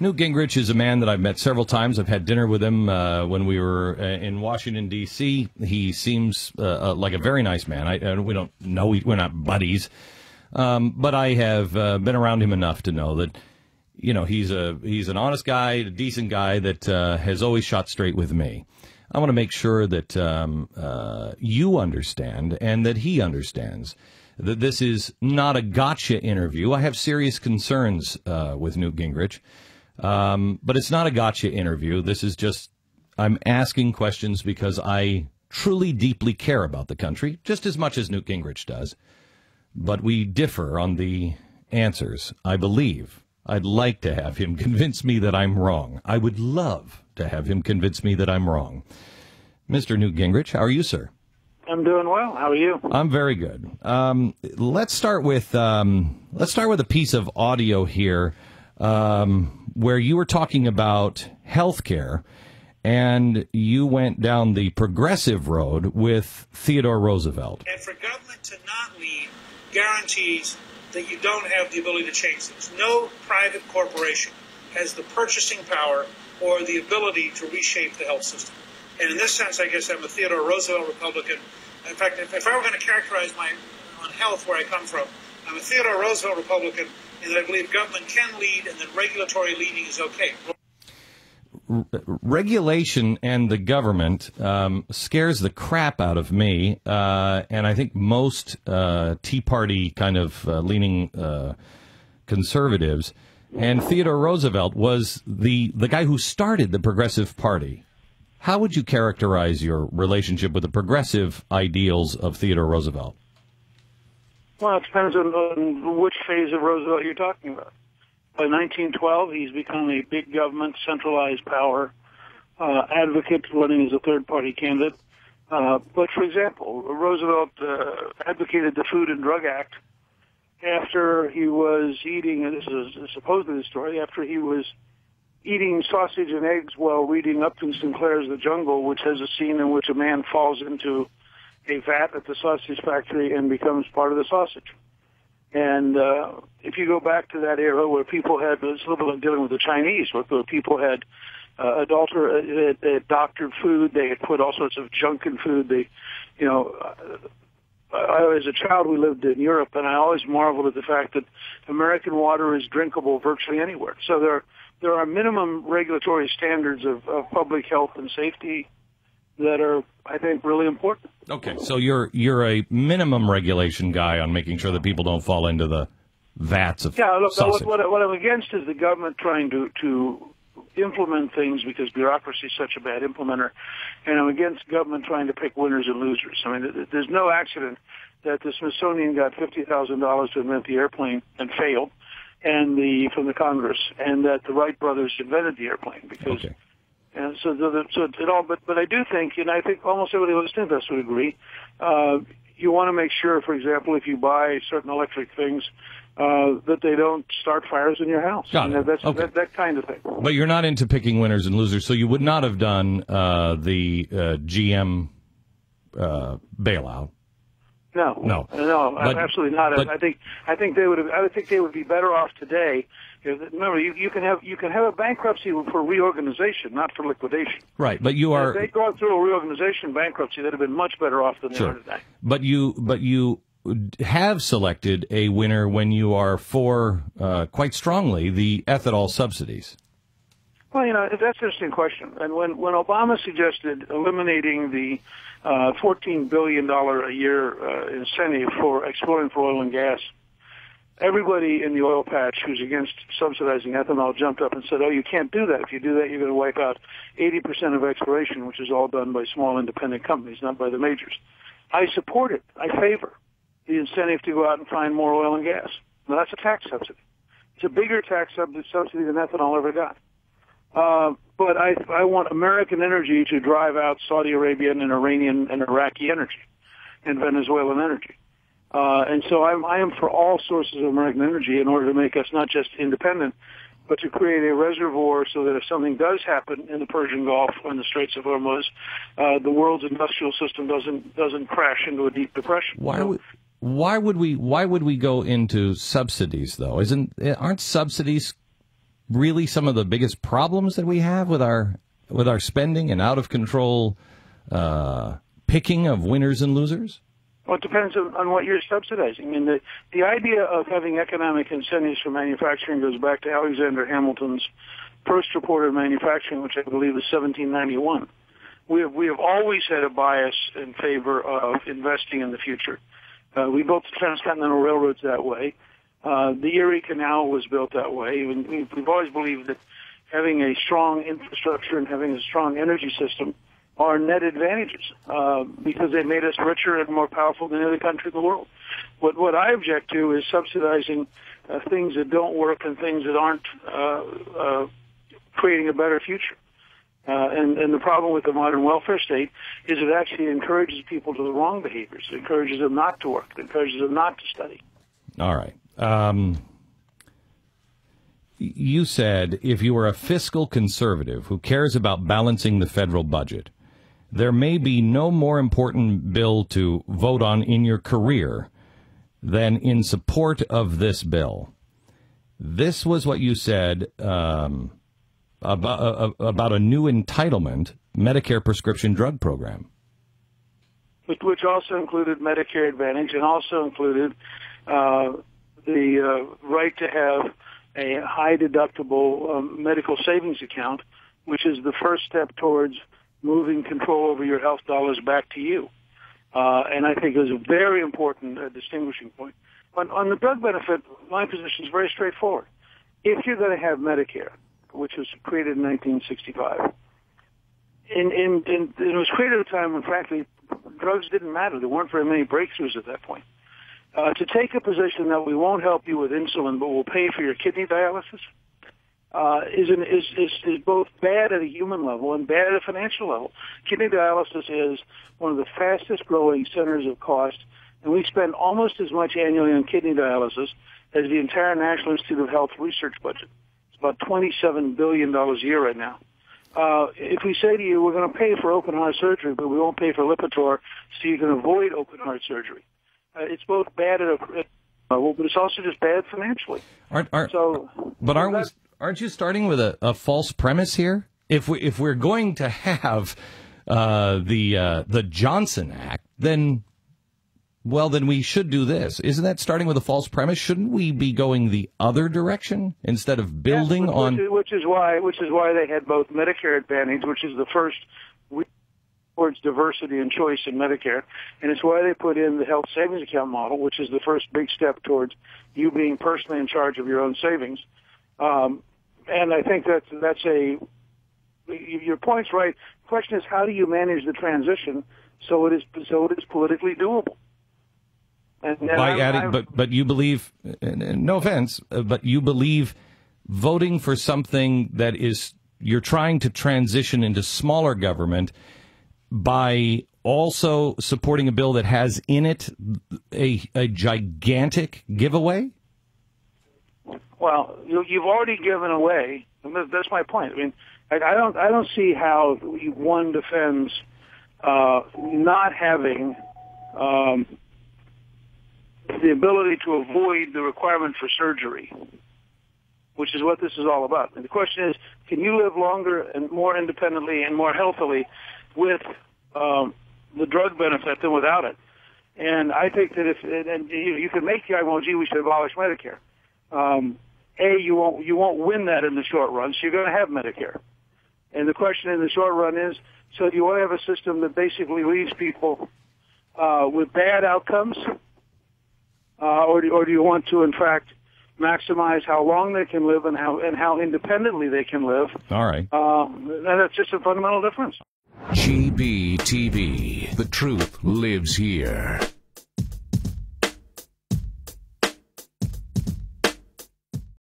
Newt Gingrich is a man that I've met several times. I've had dinner with him when we were in Washington, D.C. He seems like a very nice man. We don't know, we're not buddies, but I have been around him enough to know that, you know, he's an honest guy, a decent guy that has always shot straight with me. I want to make sure that you understand and that he understands that this is not a gotcha interview. I have serious concerns with Newt Gingrich, but it's not a gotcha interview. This is just, I'm asking questions because I truly, deeply care about the country, just as much as Newt Gingrich does. But we differ on the answers, I believe. I'd like to have him convince me that I'm wrong. I would love to have him convince me that I'm wrong. Mr. Newt Gingrich, how are you, sir? I'm doing well. How are you? I'm very good. Let's start with a piece of audio here where you were talking about health care, and you went down the progressive road with Theodore Roosevelt. And for government to not lead guarantees that you don't have the ability to change things. No private corporation has the purchasing power or the ability to reshape the health system. And in this sense, I guess I'm a Theodore Roosevelt Republican. In fact, if I were going to characterize on health where I come from, I'm a Theodore Roosevelt Republican, and I believe government can lead and that regulatory leading is okay. Regulation and the government scares the crap out of me, and I think most Tea Party kind of leaning conservatives. And Theodore Roosevelt was the guy who started the Progressive Party. How would you characterize your relationship with the progressive ideals of Theodore Roosevelt? Well, it depends on which phase of Roosevelt you're talking about. By 1912, he's become a big government, centralized power advocate running as a third-party candidate. But, for example, Roosevelt advocated the Food and Drug Act after he was eating, and this is supposedly the story, after he was eating sausage and eggs while reading Upton Sinclair's The Jungle, which has a scene in which a man falls into a vat at the sausage factory and becomes part of the sausage. And if you go back to that era where people had, it's a little bit like dealing with the Chinese, where people had doctored food, they had put all sorts of junk in food. They, you know, as a child we lived in Europe, and I always marveled at the fact that American water is drinkable virtually anywhere. So there are minimum regulatory standards of public health and safety that are, I think, really important. Okay, so you're a minimum regulation guy on making sure that people don't fall into the vats of sausage. What I'm against is the government trying to implement things because bureaucracy is such a bad implementer, and I'm against government trying to pick winners and losers. I mean, there's no accident that the Smithsonian got $50,000 to invent the airplane and failed, and from the Congress, and that the Wright brothers invented the airplane because. Okay. And so it all, but I do think, and I think almost everybody listening to us would agree, you want to make sure, for example, if you buy certain electric things, that they don't start fires in your house. Got it. That's Okay. that kind of thing. But you're not into picking winners and losers, so you would not have done the GM bailout. No, But, absolutely not. But, I think they would have. I would think they would be better off today. Remember, you can have a bankruptcy for reorganization, not for liquidation. Right, but you are. If they'd gone through a reorganization bankruptcy, they'd have been much better off than they are today. But you have selected a winner when you are for quite strongly the ethanol subsidies. Well, you know, that's an interesting question. And when Obama suggested eliminating the $14 billion a year incentive for exploring for oil and gas, everybody in the oil patch who's against subsidizing ethanol jumped up and said, oh, you can't do that. If you do that, you're going to wipe out 80% of exploration, which is all done by small independent companies, not by the majors. I support it. I favor the incentive to go out and find more oil and gas. Now, that's a tax subsidy. It's a bigger tax subsidy than ethanol ever got. But I want American energy to drive out Saudi Arabian and Iranian and Iraqi energy and Venezuelan energy. And so I am for all sources of American energy in order to make us not just independent, but to create a reservoir so that if something does happen in the Persian Gulf or in the Straits of Hormuz, the world's industrial system doesn't crash into a deep depression. Why would we go into subsidies though? Aren't subsidies really some of the biggest problems that we have with our spending and out of control picking of winners and losers? Well, it depends on what you're subsidizing. I mean, the idea of having economic incentives for manufacturing goes back to Alexander Hamilton's first report on manufacturing, which I believe is 1791. We have always had a bias in favor of investing in the future. We built the transcontinental railroads that way. The Erie Canal was built that way. We've always believed that having a strong infrastructure and having a strong energy system are net advantages because they made us richer and more powerful than any other country in the world. What I object to is subsidizing things that don't work and things that aren't creating a better future. And the problem with the modern welfare state is it actually encourages people to the wrong behaviors. It encourages them not to work. It encourages them not to study. All right. You said if you are a fiscal conservative who cares about balancing the federal budget, there may be no more important bill to vote on in your career than in support of this bill. This was what you said about a new entitlement Medicare prescription drug program. Which also included Medicare Advantage and also included the right to have a high deductible medical savings account, which is the first step towards moving control over your health dollars back to you. And I think it was a very important distinguishing point. On the drug benefit, my position is very straightforward. If you're going to have Medicare, which was created in 1965, and it was created at a time when, frankly, drugs didn't matter. There weren't very many breakthroughs at that point. To take a position that we won't help you with insulin, but we'll pay for your kidney dialysis, is both bad at a human level and bad at a financial level. Kidney dialysis is one of the fastest growing centers of cost, and we spend almost as much annually on kidney dialysis as the entire National Institute of Health research budget. It's about $27 billion a year right now. If we say to you, we're going to pay for open heart surgery, but we won't pay for Lipitor so you can avoid open heart surgery, it's both bad at a level, but it's also just bad financially. Aren't you starting with a false premise here? If we're going to have the Johnson Act, then we should do this. Isn't that starting with a false premise? Shouldn't we be going the other direction instead of building on? Which is why they had both Medicare Advantage, which is the first towards diversity and choice in Medicare, and it's why they put in the health savings account model, which is the first big step towards you being personally in charge of your own savings. And I think your point's right. The question is, how do you manage the transition so it is politically doable? But you believe, no offense, but you believe voting for something that is you're trying to transition into smaller government by also supporting a bill that has in it a gigantic giveaway? Well, you've already given away. That's my point. I mean, I don't see how one defends not having the ability to avoid the requirement for surgery, which is what this is all about. And the question is, can you live longer and more independently and more healthily with the drug benefit than without it? And I think that you can make the argument, gee, we should abolish Medicare. You won't win that in the short run, so you're going to have Medicare. And the question in the short run is, so do you want to have a system that basically leaves people with bad outcomes, or do you want to, in fact, maximize how long they can live and how independently they can live? All right. And that's just a fundamental difference. GBTV. The truth lives here.